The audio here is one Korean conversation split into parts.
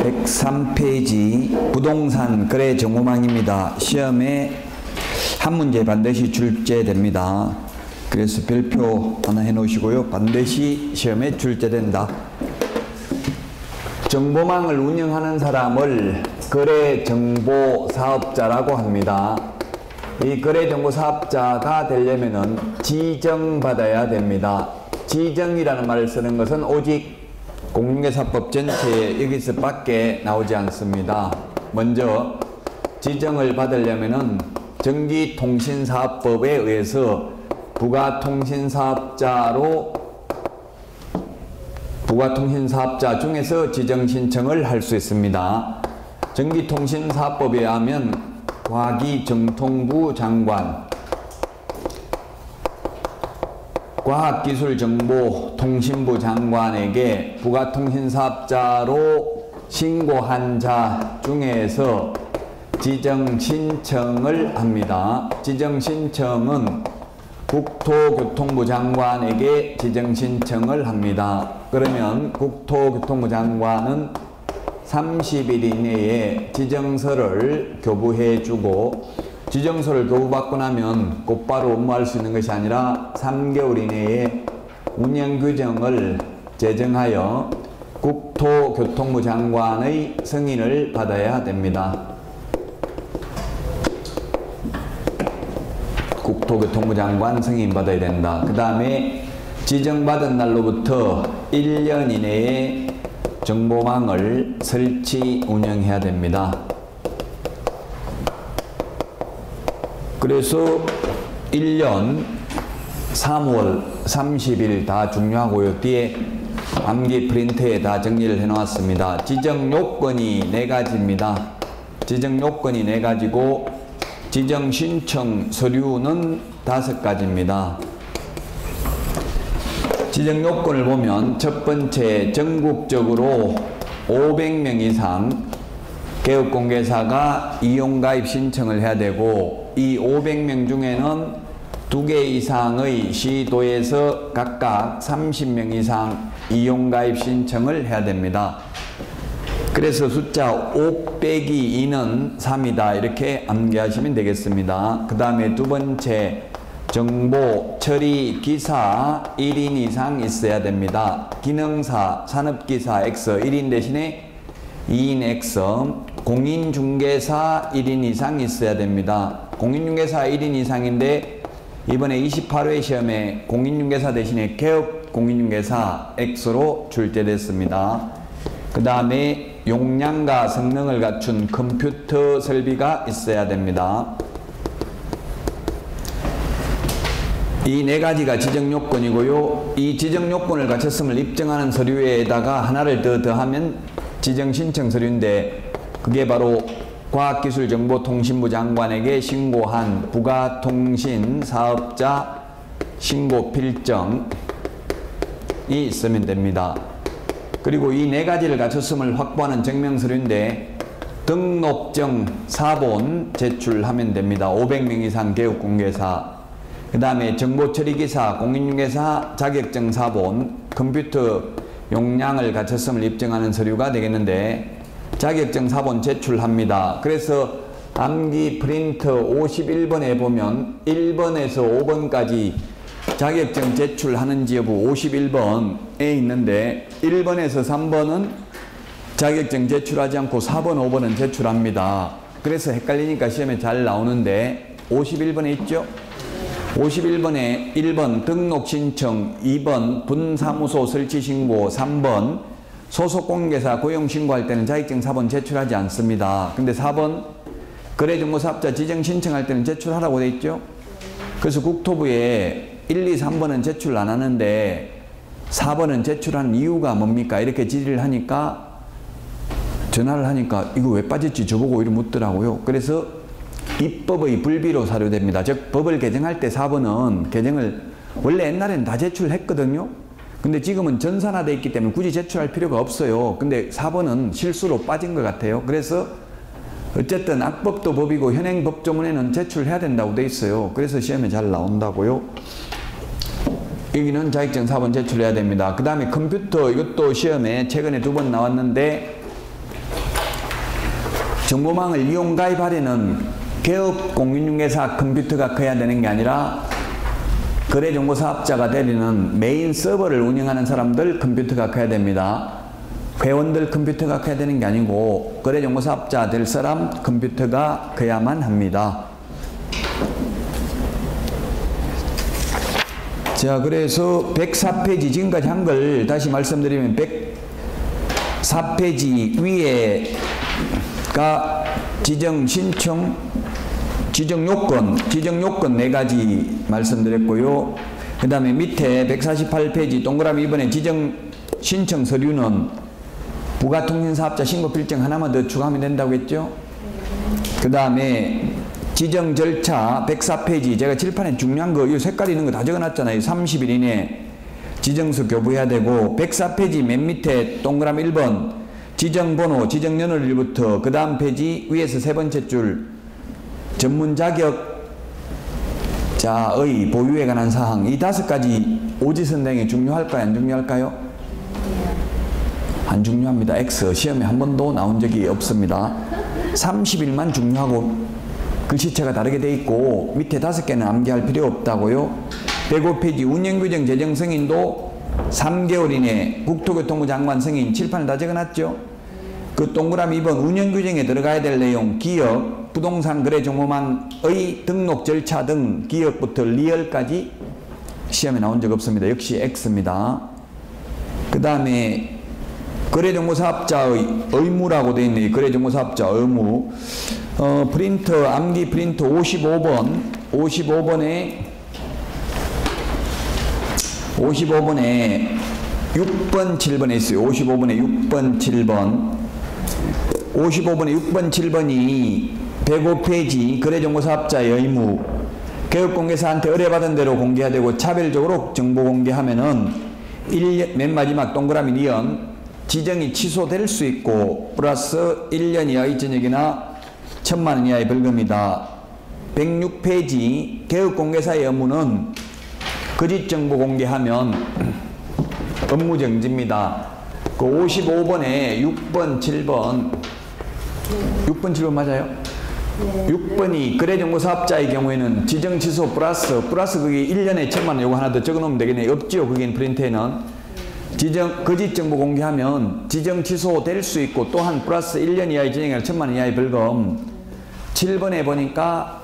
103페이지 부동산 거래 정보망입니다. 시험에 한 문제 반드시 출제됩니다. 그래서 별표 하나 해 놓으시고요. 반드시 시험에 출제된다. 정보망을 운영하는 사람을 거래정보사업자라고 합니다. 이 거래정보사업자가 되려면은 지정받아야 됩니다. 지정이라는 말을 쓰는 것은 오직 공인중개사법 전체에 여기서 밖에 나오지 않습니다. 먼저 지정을 받으려면은 전기통신사업법에 의해서 부가통신사업자 중에서 지정 신청을 할 수 있습니다. 전기통신사업법에 의하면 과기정통부 장관, 과학기술정보통신부 장관에게 부가통신사업자로 신고한 자 중에서 지정 신청을 합니다. 지정 신청은 국토교통부 장관에게 지정 신청을 합니다. 그러면 국토교통부 장관은 30일 이내에 지정서를 교부해주고, 지정서를 교부받고 나면 곧바로 업무할 수 있는 것이 아니라 3개월 이내에 운영규정을 제정하여 국토교통부 장관의 승인을 받아야 됩니다. 국토교통부 장관 승인 받아야 된다. 그 다음에 지정받은 날로부터 1년 이내에 정보망을 설치 운영해야 됩니다. 그래서 1년 3월 30일 다 중요하고요. 뒤에 암기 프린트에 다 정리를 해 놓았습니다. 지정 요건이 4가지입니다. 지정 요건이 4가지고 지정 신청 서류는 5가지입니다. 지정 요건을 보면 첫 번째, 전국적으로 500명 이상 개업공개사가 이용가입 신청을 해야 되고, 이 500명 중에는 2개 이상의 시도에서 각각 30명 이상 이용가입 신청을 해야 됩니다. 그래서 숫자 5 빼기 2는 3이다. 이렇게 암기하시면 되겠습니다. 그 다음에 두 번째, 정보 처리 기사 1인 이상 있어야 됩니다. 기능사, 산업기사 X 1인 대신에 2인 X, 공인중개사 1인 이상 있어야 됩니다. 공인중개사 1인 이상인데 이번에 28회 시험에 공인중개사 대신에 개업공인중개사 X로 출제됐습니다. 그 다음에 용량과 성능을 갖춘 컴퓨터 설비가 있어야 됩니다. 이 4가지가 지정요건이고요. 이 지정요건을 갖췄음을 입증하는 서류에다가 하나를 더 더하면 지정신청 서류인데, 그게 바로 과학기술정보통신부 장관에게 신고한 부가통신사업자 신고필정이 있으면 됩니다. 그리고 이 4가지를 갖췄음을 확보하는 증명서류인데 등록증 4본 제출하면 됩니다. 500명 이상 개업공개사, 그 다음에 정보처리기사, 공인중개사 자격증 4본, 컴퓨터 용량을 갖췄음을 입증하는 서류가 되겠는데 자격증 4본 제출합니다. 그래서 암기 프린트 51번에 보면 1번에서 5번까지 자격증 제출하는지 여부 51번에 있는데 1번에서 3번은 자격증 제출하지 않고 4번, 5번은 제출합니다. 그래서 헷갈리니까 시험에 잘 나오는데 51번에 있죠? 51번에 1번 등록신청, 2번 분사무소 설치신고, 3번 소속공개사 고용신고할 때는 자격증 4번 제출하지 않습니다. 근데 4번 거래정보사업자 지정신청할 때는 제출하라고 돼 있죠? 그래서 국토부에 1, 2, 3번은 제출 안 하는데 4번은 제출하는 이유가 뭡니까? 이렇게 질의를 하니까, 전화를 하니까 이거 왜 빠졌지? 저보고 이렇게 묻더라고요. 그래서 입법의 불비로 사료됩니다. 즉 법을 개정할 때 4번은 개정을 원래 옛날에는 다 제출했거든요. 근데 지금은 전산화되어 있기 때문에 굳이 제출할 필요가 없어요. 근데 4번은 실수로 빠진 것 같아요. 그래서 어쨌든 악법도 법이고 현행 법조문에는 제출해야 된다고 돼 있어요. 그래서 시험에 잘 나온다고요. 여기는 자격증 4번 제출해야 됩니다. 그 다음에 컴퓨터, 이것도 시험에 최근에 2번 나왔는데 정보망을 이용 가입하려는 개업 공인중개사 컴퓨터가 커야 되는 게 아니라 거래정보사업자가 되려는 메인 서버를 운영하는 사람들 컴퓨터가 커야 됩니다. 회원들 컴퓨터가 커야 되는 게 아니고 거래정보사업자 될 사람 컴퓨터가 커야만 합니다. 자, 그래서 104페이지 지금까지 한 걸 다시 말씀드리면 104페이지 위에가 지정 신청, 지정 요건 4가지 말씀드렸고요. 그 다음에 밑에 148페이지 동그라미 2번에 지정 신청 서류는 부가통신사업자 신고필증 하나만 더 추가하면 된다고 했죠. 그 다음에 지정 절차 104페이지 제가 칠판에 중요한 거 이 색깔 있는 거 다 적어놨잖아요. 30일 이내 지정서 교부해야 되고 104페이지 맨 밑에 동그라미 1번 지정번호 지정연월일부터 그 다음 페이지 위에서 세 번째 줄 전문 자격자의 보유에 관한 사항 이 5가지 오지선행이 중요할까요? 안 중요할까요? 안 중요합니다. X 시험에 한 번도 나온 적이 없습니다. 30일만 중요하고 글씨체가 다르게 돼 있고 밑에 5개는 암기할 필요 없다고요. 105페이지 운영규정 제정 승인도 3개월 이내 국토교통부 장관 승인 칠판을 다 적어놨죠. 그 동그라미 2번 운영규정에 들어가야 될 내용 기업, 부동산 거래 정보망의 등록 절차 등 기업부터 리얼까지 시험에 나온 적 없습니다. 역시 X입니다. 그 다음에 거래정보사업자의 의무라고 되어 있네요. 거래정보사업자 의무. 프린터, 암기 프린터 55번에 6번, 7번에 있어요. 55번에 6번, 7번. 55번에 6번, 7번이 105페이지 거래정보사업자의 의무. 개업공개사한테 의뢰받은 대로 공개해야 되고 차별적으로 정보 공개하면은 1년, 맨 마지막 동그라미 니은 지정이 취소될 수 있고 플러스 1년 이하의 전역이나 1000만원 이하의 벌금이다. 106페이지 개업공개사의 업무는 거짓정보 공개하면 업무정지입니다. 그 55번에 6번, 7번 6번, 7번 맞아요? 네. 6번이 거래정보사업자의 경우에는 지정 취소 플러스 그게 1년에 1000만원 요거 하나 더 적어놓으면 되겠네요. 없지요. 그게 프린트에는. 거짓 정보 공개하면 지정 취소될 수 있고 또한 플러스 1년 이하의 전역이나 1000만원 이하의 벌금. 7번에 보니까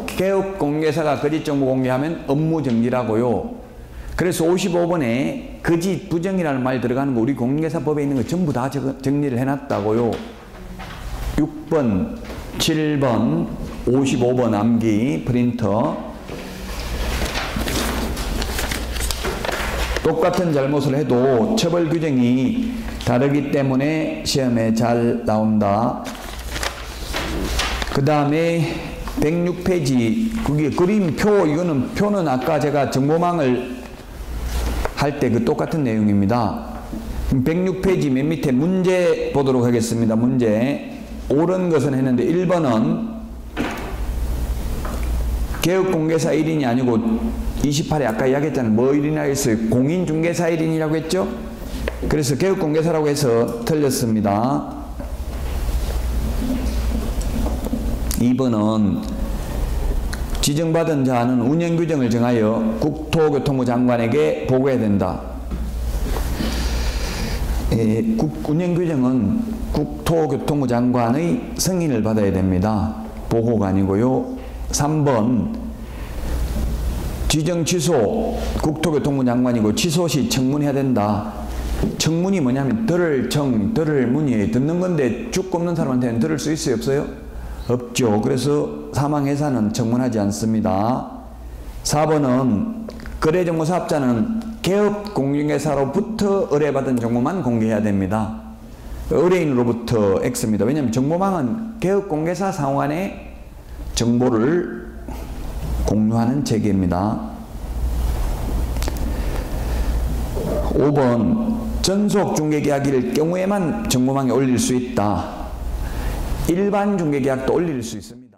개업 공개사가 거짓 정보 공개하면 업무 정지라고요. 그래서 55번에 거짓 부정이라는 말이 들어가는 거 우리 공개사법에 있는 거 전부 다 정리를 해놨다고요. 6번, 7번, 55번 암기 프린터. 똑같은 잘못을 해도 처벌 규정이 다르기 때문에 시험에 잘 나온다. 그 다음에 106페이지 그게 그림표 이거는 표는 아까 제가 정보망을 할 때 그 똑같은 내용입니다. 106페이지 맨 밑에 문제 보도록 하겠습니다. 문제 옳은 것은 했는데 1번은 개업공개사 1인이 아니고 28에 아까 이야기했잖아요. 뭐 1인이라고 했어요? 공인중개사 1인이라고 했죠? 그래서 개업공개사라고 해서 틀렸습니다. 2번은 지정받은 자는 운영규정을 정하여 국토교통부 장관에게 보고해야 된다. 운영규정은 국토교통부 장관의 승인을 받아야 됩니다. 보고가 아니고요. 3번 지정 취소 국토교통부 장관이고 취소 시 청문해야 된다. 청문이 뭐냐면 들을 문이에요. 듣는 건데 죽고 없는 사람한테는 들을 수 있어요? 없어요? 없죠. 그래서 사망해사는 청문하지 않습니다. 4번은 거래정보사업자는 개업공인중개사로부터 의뢰받은 정보만 공개해야 됩니다. 의뢰인으로부터 X입니다. 왜냐하면 정보망은 개업공개사 상호간의 정보를 공유하는 체계입니다. 5번 전속 중개계약일 경우에만 정보망에 올릴 수 있다. 일반 중개계약도 올릴 수 있습니다.